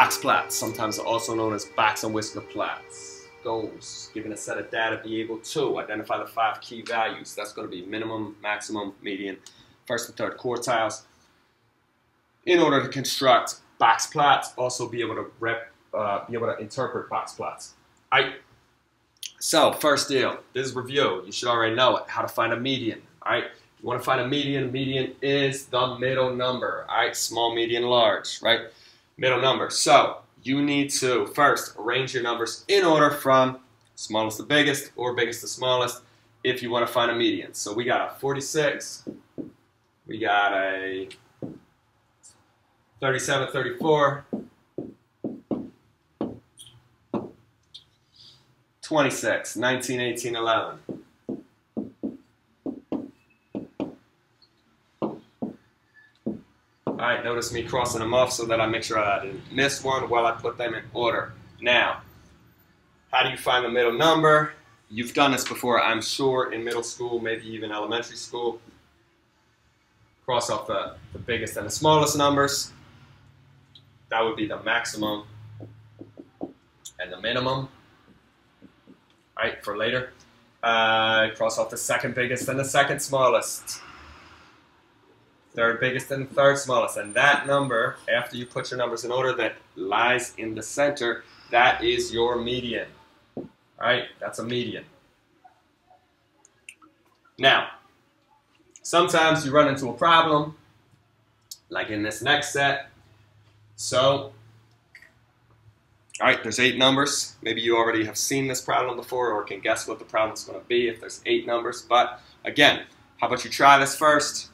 box plots, sometimes also known as box and whisker plots. Goals, given a set of data, be able to identify the 5 key values. That's going to be minimum, maximum, median, first and third quartiles. In order to construct box plots, also be able to interpret box plots. All right. So first deal, this is review. You should already know it, how to find a median. All right. You want to find a median. Median is the middle number. All right. Small, median, large. Right. Middle number. So you need to first arrange your numbers in order from smallest to biggest or biggest to smallest if you want to find a median. So we got a 46. We got a 37, 34. 26, 19, 18, 11. Alright, notice me crossing them off so that I make sure I didn't miss one while I put them in order. Now, how do you find the middle number? You've done this before, I'm sure, in middle school, maybe even elementary school. Cross off the biggest and the smallest numbers. That would be the maximum and the minimum. Right, for later. Cross off the second biggest and the second smallest. Third biggest and the third smallest. And that number, after you put your numbers in order, that lies in the center, that is your median. Alright, that's a median. Now, sometimes you run into a problem, like in this next set. So, alright, there's 8 numbers. Maybe you already have seen this problem before or can guess what the problem's going to be if there's 8 numbers. But again, how about you try this first?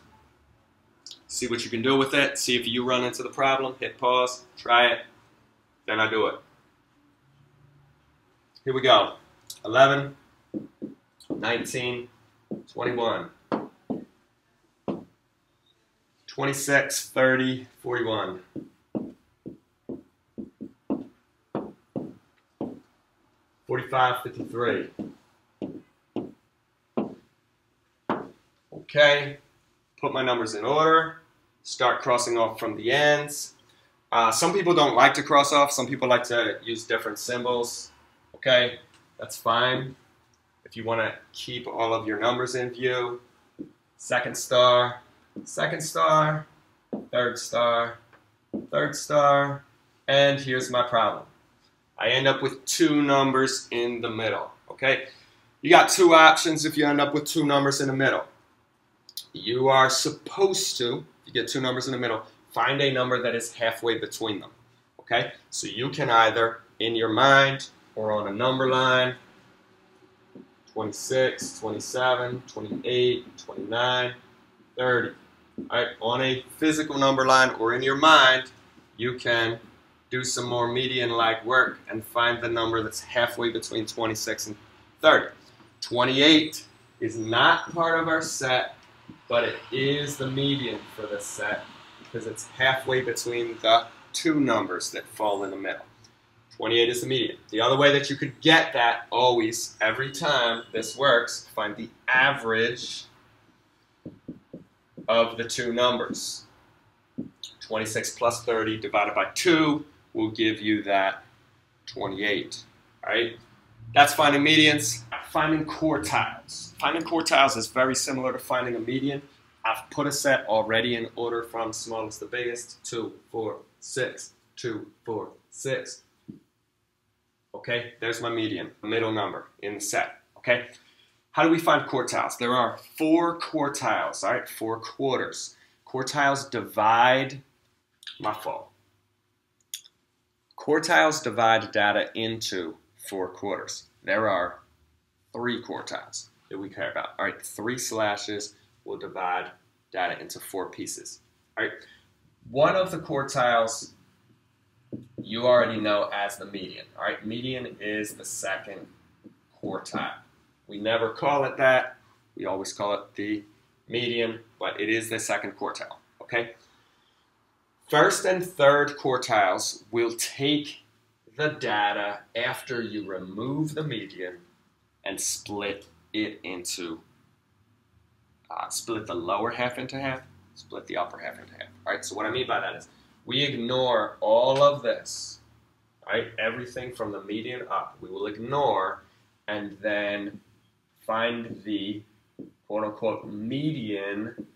See what you can do with it. See if you run into the problem. Hit pause. Try it. Then I do it. Here we go. 11, 19, 21, 26, 30, 41. 45, 53. Okay, put my numbers in order, start crossing off from the ends. Some people don't like to cross off, some people like to use different symbols. Okay, that's fine. If you want to keep all of your numbers in view, second star, third star, third star, and here's my problem. I end up with 2 numbers in the middle, okay? You got 2 options if you end up with 2 numbers in the middle. You are supposed to, if you get 2 numbers in the middle, find a number that is halfway between them, okay? So you can either, in your mind or on a number line, 26, 27, 28, 29, 30. All right, on a physical number line or in your mind, you can do some more median-like work and find the number that's halfway between 26 and 30. 28 is not part of our set, but it is the median for this set because it's halfway between the 2 numbers that fall in the middle. 28 is the median. The other way that you could get that always, every time this works, find the average of the 2 numbers. 26 plus 30 divided by 2 will give you that 28, all right? That's finding medians. Finding quartiles. Finding quartiles is very similar to finding a median. I've put a set already in order from smallest to biggest, 2, 4, 6, 2, 4, 6. Okay, there's my median, middle number in the set, okay? How do we find quartiles? There are 4 quartiles, all right, 4 quarters. Quartiles divide, my fault. Quartiles divide data into 4 quarters. There are 3 quartiles that we care about. All right, 3 slashes will divide data into 4 pieces. All right, one of the quartiles you already know as the median. All right, median is the second quartile. We never call it that. We always call it the median, but it is the second quartile. Okay. First and third quartiles will take the data after you remove the median and split it into, split the lower half into half, split the upper half into half. All right, so what I mean by that is we ignore all of this right? Everything from the median up, we will ignore and then find the quote-unquote median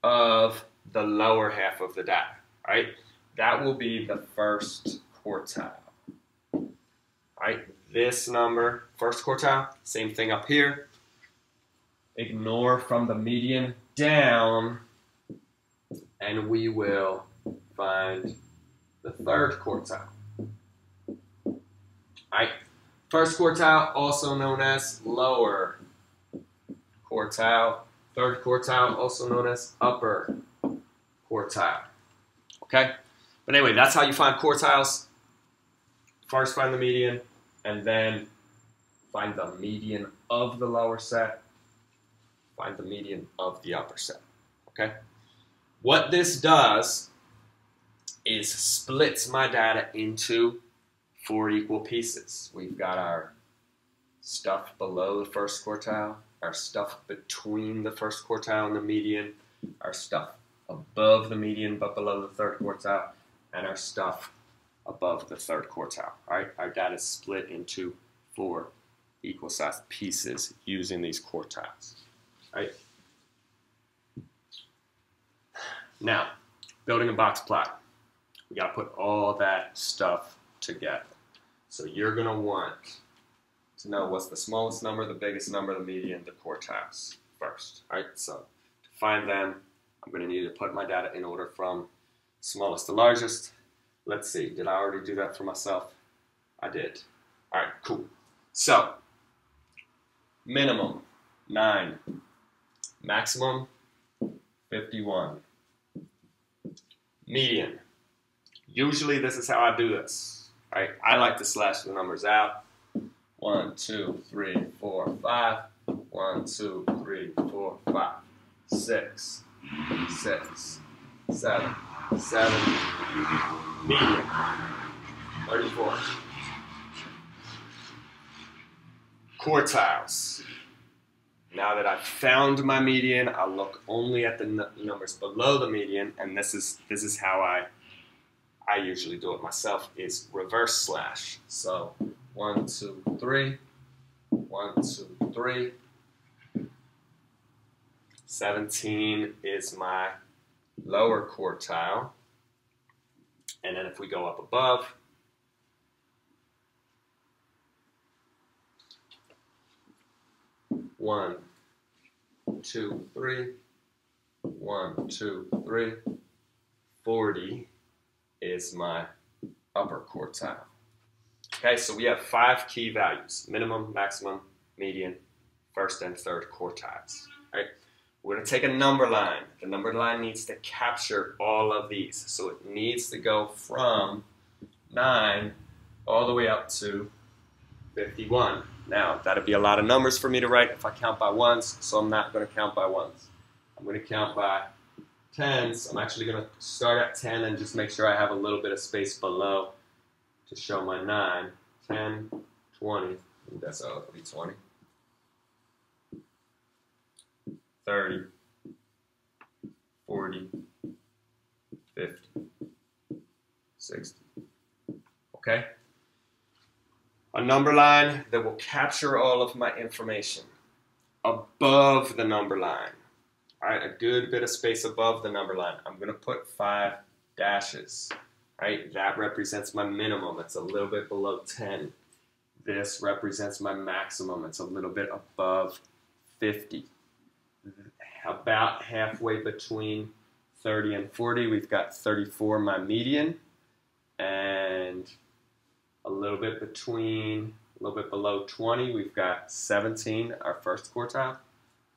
of the lower half of the data, right? That will be the first quartile, right? This number, first quartile, same thing up here. Ignore from the median down, and we will find the third quartile. Right? First quartile, also known as lower quartile. Third quartile, also known as upper quartile. Okay? But anyway, that's how you find quartiles. First find the median, and then find the median of the lower set. Find the median of the upper set. Okay? What this does is splits my data into 4 equal pieces. We've got our stuff below the first quartile, our stuff between the first quartile and the median, our stuff above the median but below the third quartile, and our stuff above the third quartile. All right? Our data is split into 4 equal sized pieces using these quartiles. All right? Now, building a box plot. We got to put all that stuff together. So you're going to want to know what's the smallest number, the biggest number, the median, the quartiles first. All right, so to find them, I'm going to need to put my data in order from smallest to largest. Let's see, did I already do that for myself? I did. All right, cool. So, minimum, 9. Maximum, 51. Median. Usually this is how I do this. Right? I like to slash the numbers out. 1, 2, 3, 4, 5. 1, 2, 3, 4, 5. 6, 6, 7, 7. Median. 34. Quartiles. Now that I've found my median, I'll look only at the numbers below the median, and this is how I usually do it myself, is reverse slash. So 1, 2, 3, 1, 2, 3. 17 is my lower quartile. And then if we go up above, one, 2, 3, 1, 2, 3, 40 is my upper quartile. Okay, so we have 5 key values: minimum, maximum, median, first and third quartiles. All right, we're going to take a number line. The number line needs to capture all of these. So it needs to go from 9 all the way up to 51. Now, that'd be a lot of numbers for me to write if I count by ones, so I'm not going to count by ones. I'm going to count by tens. I'm actually going to start at 10 and just make sure I have a little bit of space below to show my 9, 10, 20. That's how it'll be 20. 30, 40, 50, 60. Okay? A number line that will capture all of my information above the number line. All right, a good bit of space above the number line. I'm going to put 5 dashes. Right, that represents my minimum. It's a little bit below 10. This represents my maximum. It's a little bit above 50. About halfway between 30 and 40, we've got 34, my median, and a little bit below 20, we've got 17, our first quartile,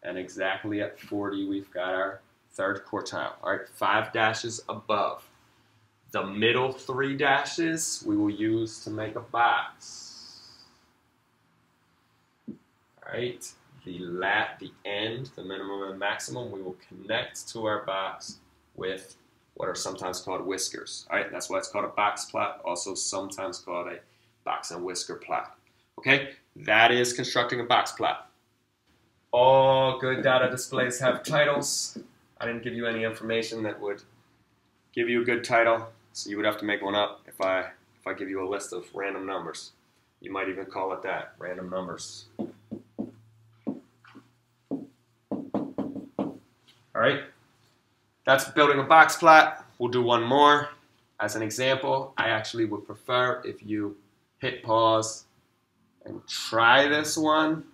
and exactly at 40, we've got our third quartile. All right, 5 dashes above. The middle 3 dashes we will use to make a box. All right, the end, the minimum and maximum, we will connect to our box with what are sometimes called whiskers. All right, that's why it's called a box plot, also sometimes called a box and whisker plot. Okay, that is constructing a box plot. All good data displays have titles. I didn't give you any information that would give you a good title, so you would have to make one up if if I give you a list of random numbers. You might even call it that, random numbers. All right, that's building a box plot. We'll do one more. As an example, I actually would prefer if you hit pause and try this one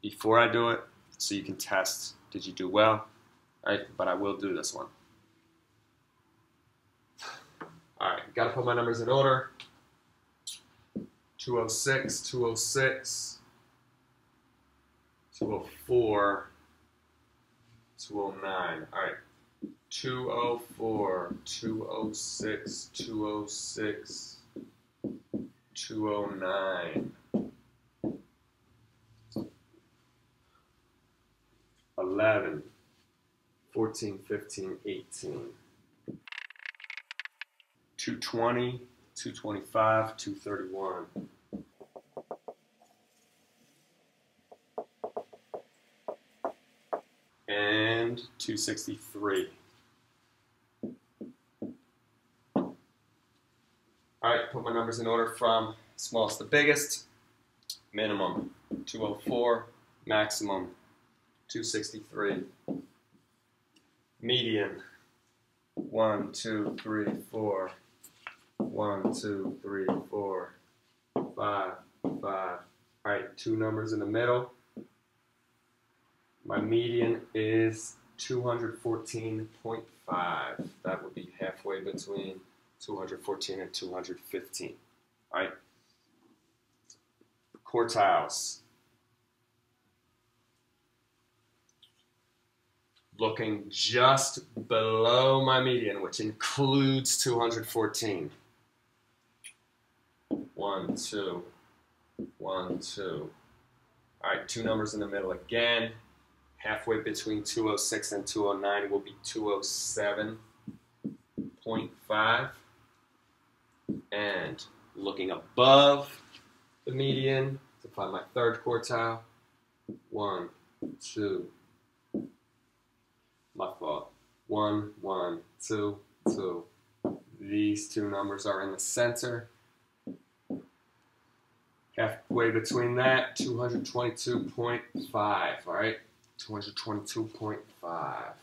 before I do it so you can test, did you do well? All right, but I will do this one. All right, got to put my numbers in order. 206, 206, 204, 209. All right, 204, 206, 206, 209. 11, 14, 15, 18. 220, 225, 231. And 263. All right, put my numbers in order from smallest to biggest. Minimum 204, maximum 263. Median 1, 2, 3, 4. 1, 2, 3, 4, 5, 5. All right, two numbers in the middle. My median is 214.5. That would be halfway between 214 and 215. All right. Quartiles. Looking just below my median, which includes 214. 1, 2, 1, 2. All right, two numbers in the middle again. Halfway between 206 and 209 will be 207.5. And looking above the median to find my third quartile. 1, 2. My fault. 1, 1, 2, 2. These two numbers are in the center. Halfway between that, 222.5. All right, 222.5.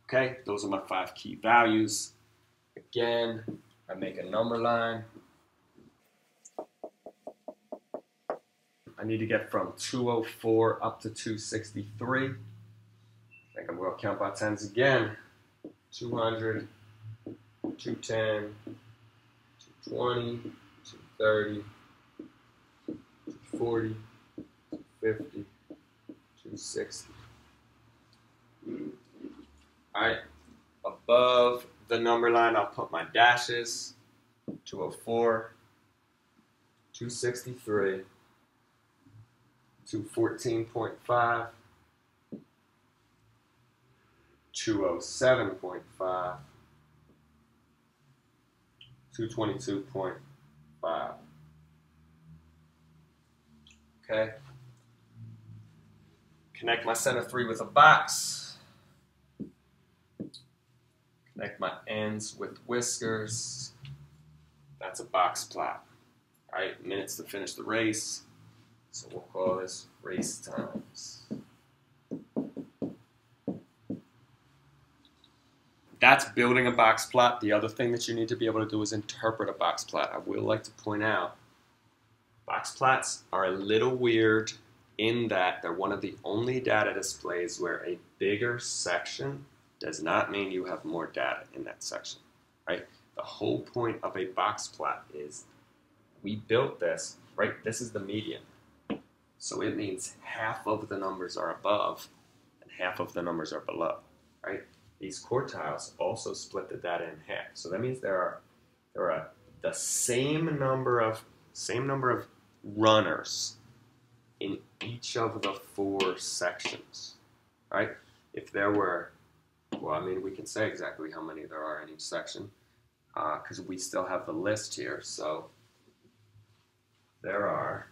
Okay, those are my 5 key values. Again, I make a number line. I need to get from 204 up to 263. I think I'm going to count by tens again. 200, 210, 220, 230, 240, 250, 260. All right, above the number line, I'll put my dashes. 204, 263, 214.5, 207.5, 222.5. Okay. Connect my center 3 with a box. Connect my ends with whiskers. That's a box plot. All right, minutes to finish the race. So we'll call this race times. That's building a box plot. The other thing that you need to be able to do is interpret a box plot. I will like to point out, box plots are a little weird in that they're one of the only data displays where a bigger section does not mean you have more data in that section, right? The whole point of a box plot is we built this, right? This is the median. So it means half of the numbers are above and half of the numbers are below, right? These quartiles also split the data in half. So that means there are the same number of runners in each of the 4 sections, right? If there were, well, I mean, we can say exactly how many there are in each section because we still have the list here. So there are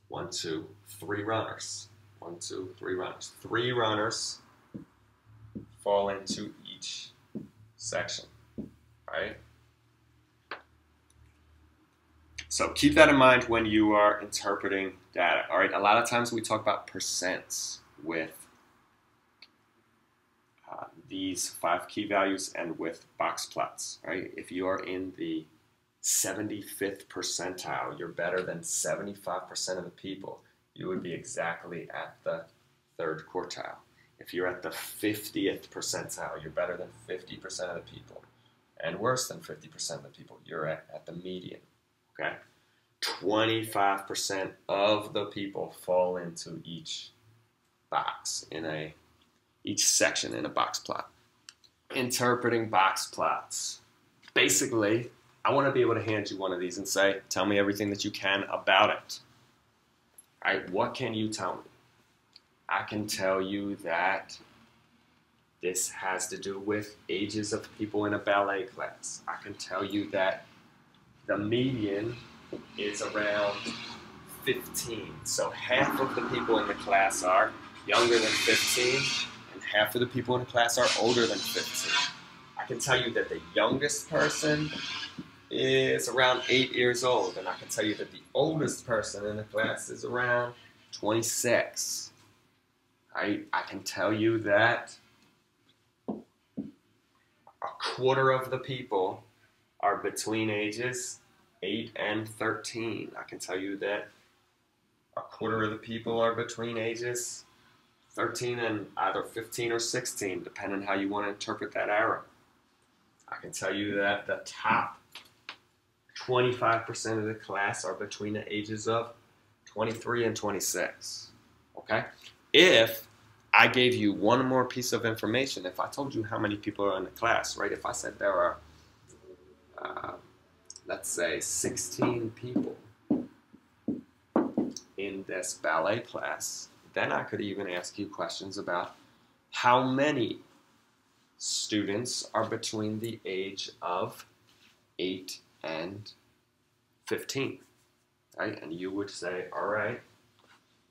1, 2, 3 runners. 1, 2, 3 runners. 3 runners fall into each section, right? So keep that in mind when you are interpreting data, all right? A lot of times we talk about percents with these 5 key values and with box plots, right? If you are in the 75th percentile, you're better than 75% of the people. You would be exactly at the 3rd quartile. If you're at the 50th percentile, you're better than 50% of the people. And worse than 50% of the people, you're at the median, okay? 25% of the people fall into each box in each section in a box plot. Interpreting box plots. Basically, I want to be able to hand you one of these and say, tell me everything that you can about it. All right, what can you tell me? I can tell you that this has to do with ages of people in a ballet class. I can tell you that the median is around 15. So half of the people in the class are younger than 15, and half of the people in the class are older than 15. I can tell you that the youngest person is around 8 years old, and I can tell you that the oldest person in the class is around 26. I can tell you that a quarter of the people are between ages 8 and 13. I can tell you that a quarter of the people are between ages 13 and either 15 or 16, depending on how you want to interpret that arrow. I can tell you that the top 25% of the class are between the ages of 23 and 26. Okay? If I gave you one more piece of information, if I told you how many people are in the class, right? If I said there are, let's say, 16 people in this ballet class, then I could even ask you questions about how many students are between the age of 8 and 15, right? And you would say, all right,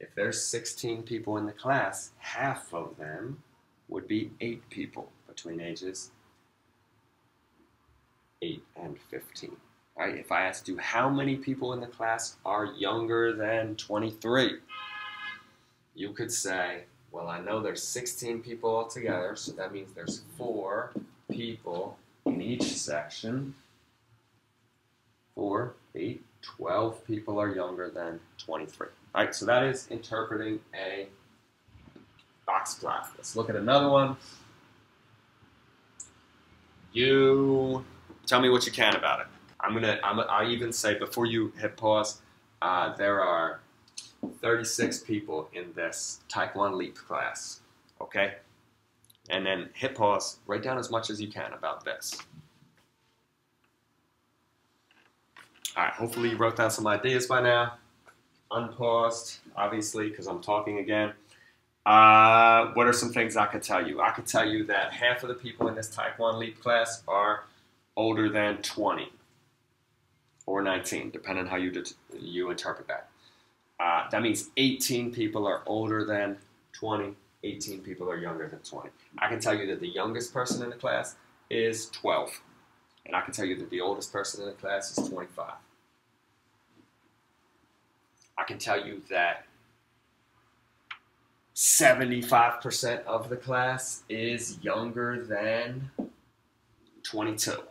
if there's 16 people in the class, half of them would be 8 people between ages 8 and 15, right? If I asked you how many people in the class are younger than 23, you could say, well, I know there's 16 people altogether, so that means there's 4 people in each section. 4, 8, 12 people are younger than 23. All right, so that is interpreting a box plot. Let's look at another one. You tell me what you can about it. I'll even say before you hit pause, there are 36 people in this Taekwondo Leap class, okay? And then hit pause, write down as much as you can about this. All right, hopefully you wrote down some ideas by now. Unpaused, obviously, because I'm talking again. What are some things I could tell you? I could tell you that half of the people in this Taekwondo Leap class are older than 20 or 19, depending on how you interpret that. That means 18 people are older than 20, 18 people are younger than 20. I can tell you that the youngest person in the class is 12. And I can tell you that the oldest person in the class is 25. I can tell you that 75% of the class is younger than 22.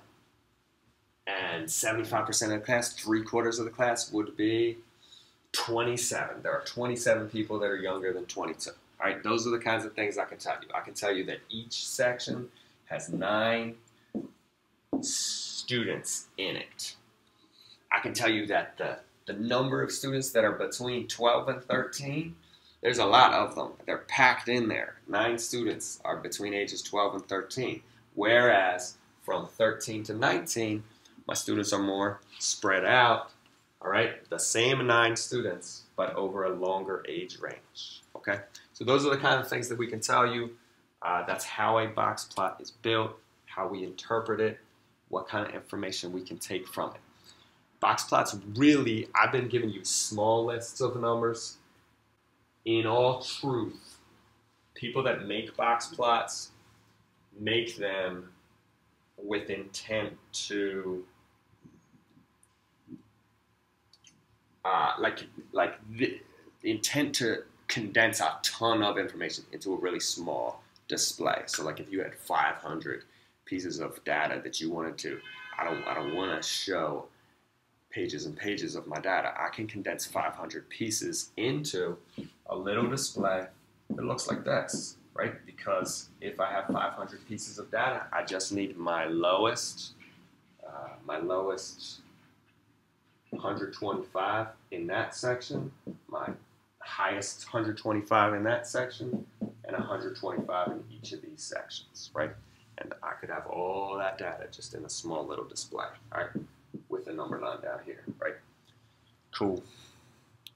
And 75% of the class, 3/4 of the class, would be 27. There are 27 people that are younger than 22. All right, those are the kinds of things I can tell you. I can tell you that each section has 9 students in it. I can tell you that the number of students that are between 12 and 13, there's a lot of them. They're packed in there. 9 students are between ages 12 and 13. Whereas from 13 to 19, my students are more spread out. All right, the same 9 students, but over a longer age range. Okay, so those are the kind of things that we can tell you. That's how a box plot is built, how we interpret it, what kind of information we can take from it. Box plots really, I've been giving you small lists of numbers. In all truth, people that make box plots make them with intent to the intent to condense a ton of information into a really small display. So like if you had 500 pieces of data that you wanted to, I don't want to show pages and pages of my data. I can condense 500 pieces into a little display that looks like this, right? Because if I have 500 pieces of data, I just need my lowest 125 in that section, my highest 125 in that section, and 125 in each of these sections, right? And I could have all that data just in a small little display, all right, with the number line down here, right? Cool.